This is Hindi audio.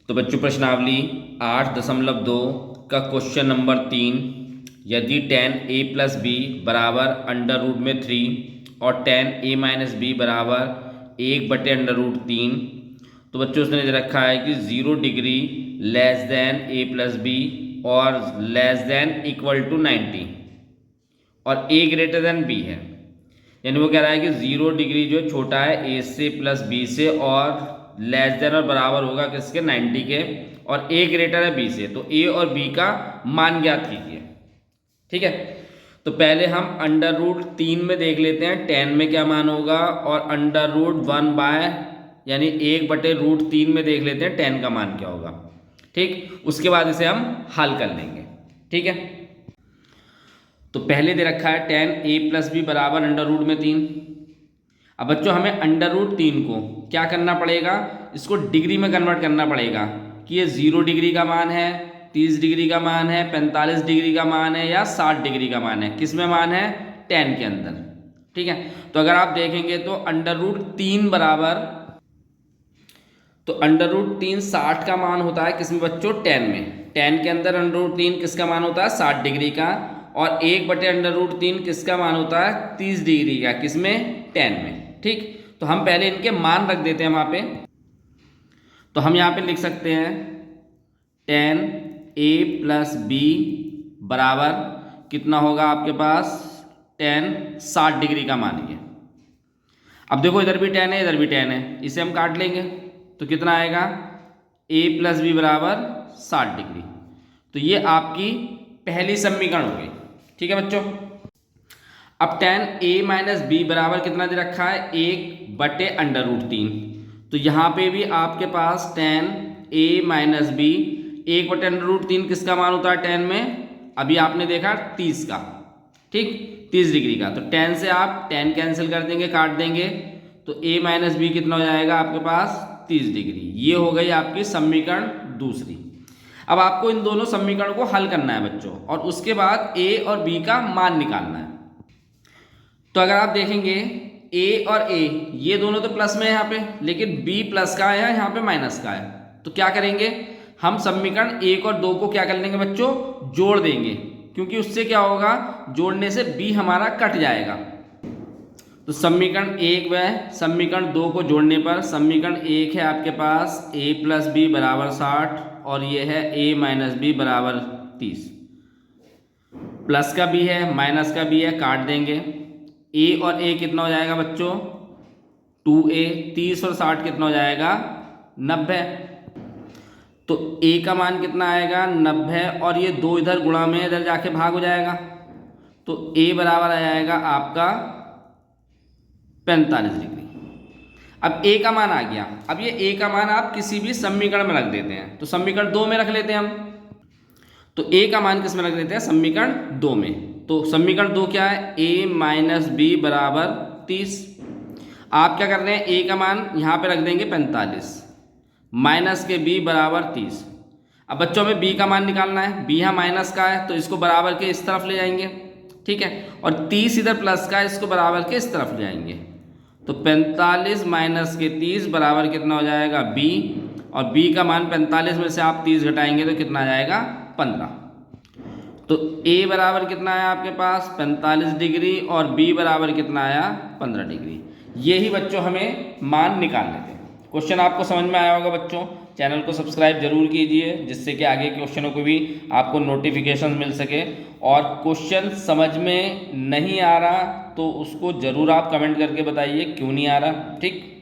तो बच्चों प्रश्नावली 8.2 का क्वेश्चन नंबर 3, यदि tan a प्लस बी बराबर √3 और tan a माइनस बी बराबर 1/√3, तो बच्चों उसने दे रखा है कि 0 degree less than a plus b और लेस देन इक्वल टू 90 और a ग्रेटर देन b है। यानी वो कह रहा है कि 0 डिग्री जो छोटा है a से प्लस b से और लेस देन और बराबर होगा किसके 90 के, और a ग्रेटर है b से, तो a और b का मान ज्ञात कीजिए। ठीक है, तो पहले हम √3 में देख लेते हैं tan में क्या मान होगा, और √1 बाय यानी 1/√3 में देख लेते हैं tan का मान क्या होगा। ठीक, उसके बाद इसे हम हल कर लेंगे। ठीक है, तो पहले दे रखा है tan a प्लस बी बराबर √3। अब बच्चों हमें √3 को क्या करना पड़ेगा, इसको डिग्री में कन्वर्ट करना पड़ेगा कि ये 0 डिग्री का मान है, 30 डिग्री का मान है, 45 डिग्री का मान है या 60 डिग्री का मान है। किस में मान है, tan के अंदर। ठीक है, तो अगर आप देखेंगे तो √3 बराबर, तो √3 60 का मान होता है किसमें बच्चों, tan में। tan के अंदर √3 किसका मान होता है, 60 डिग्री का, और 1/√3 किसका मान होता है, 30 डिग्री का, किसमें, tan में। ठीक, तो हम पहले इनके मान रख देते हैं वहाँ पे। तो हम यहाँ पे लिख सकते हैं tan a प्लस बी बराबर कितना होगा आपके पास, tan 60 डिग्री का मानिए। अब देखो इधर भी tan है, इधर भी tan है, इसे हम काट लेंगे तो कितना आएगा, a प्लस बी बराबर 60 डिग्री। तो ये आपकी पहली समीकरण हो गई। ठीक है बच्चों, अब tan a माइनस बी बराबर कितना दे रखा है, 1/√3। तो यहाँ पे भी आपके पास tan a माइनस बी 1/√3 किसका मान होता है tan में, अभी आपने देखा 30 का। ठीक, 30 डिग्री का, तो tan से आप tan कैंसिल कर देंगे, काट देंगे, तो a माइनस बी कितना हो जाएगा आपके पास, 30 डिग्री। ये हो गई आपकी समीकरण दूसरी। अब आपको इन दोनों समीकरण को हल करना है बच्चों, और उसके बाद a और b का मान निकालना है। तो अगर आप देखेंगे a और a ये दोनों तो प्लस में है यहाँ पे, लेकिन b प्लस का है यहाँ पे माइनस का है। तो क्या करेंगे, हम समीकरण 1 और 2 को क्या कर लेंगे बच्चों, जोड़ देंगे, क्योंकि उससे क्या होगा, जोड़ने से b हमारा कट जाएगा। तो समीकरण 1 व समीकरण 2 को जोड़ने पर समीकरण 1 है आपके पास a प्लस बी बराबर 60, और ये है a माइनस बी बराबर 30। प्लस का भी है, माइनस का भी है, काट देंगे। a और a कितना हो जाएगा बच्चों, 2a, 30 और 60 कितना हो जाएगा, 90। तो a का मान कितना आएगा, 90, और ये 2 इधर गुणा में इधर जाके भाग हो जाएगा, तो a बराबर आ जाएगा आपका 45 डिग्री। अब a का मान आ गया। अब ये a का मान आप किसी भी समीकरण में रख देते हैं, तो समीकरण 2 में रख लेते हैं हम। तो a का मान किस में रख देते हैं, समीकरण 2 में। तो समीकरण 2 क्या है, a माइनस बी बराबर 30। आप क्या कर रहे हैं, a का मान यहाँ पे रख देंगे 45, माइनस के b बराबर 30। अब बच्चों में b का मान निकालना है, b यहाँ माइनस का है तो इसको बराबर के इस तरफ ले जाएंगे। ठीक है, और 30 इधर प्लस का है, इसको बराबर के इस तरफ ले जाएंगे। तो 45 माइनस के 30 बराबर कितना हो जाएगा, b, और b का मान 45 में से आप 30 घटाएंगे तो कितना आ जाएगा, 15। तो a बराबर कितना आया आपके पास, 45 डिग्री, और b बराबर कितना आया, 15 डिग्री। यही बच्चों हमें मान निकालने थे। क्वेश्चन आपको समझ में आया होगा बच्चों। चैनल को सब्सक्राइब जरूर कीजिए, जिससे कि आगे क्वेश्चनों को भी आपको नोटिफिकेशन मिल सके। और क्वेश्चन समझ में नहीं आ रहा तो उसको ज़रूर आप कमेंट करके बताइए क्यों नहीं आ रहा। ठीक।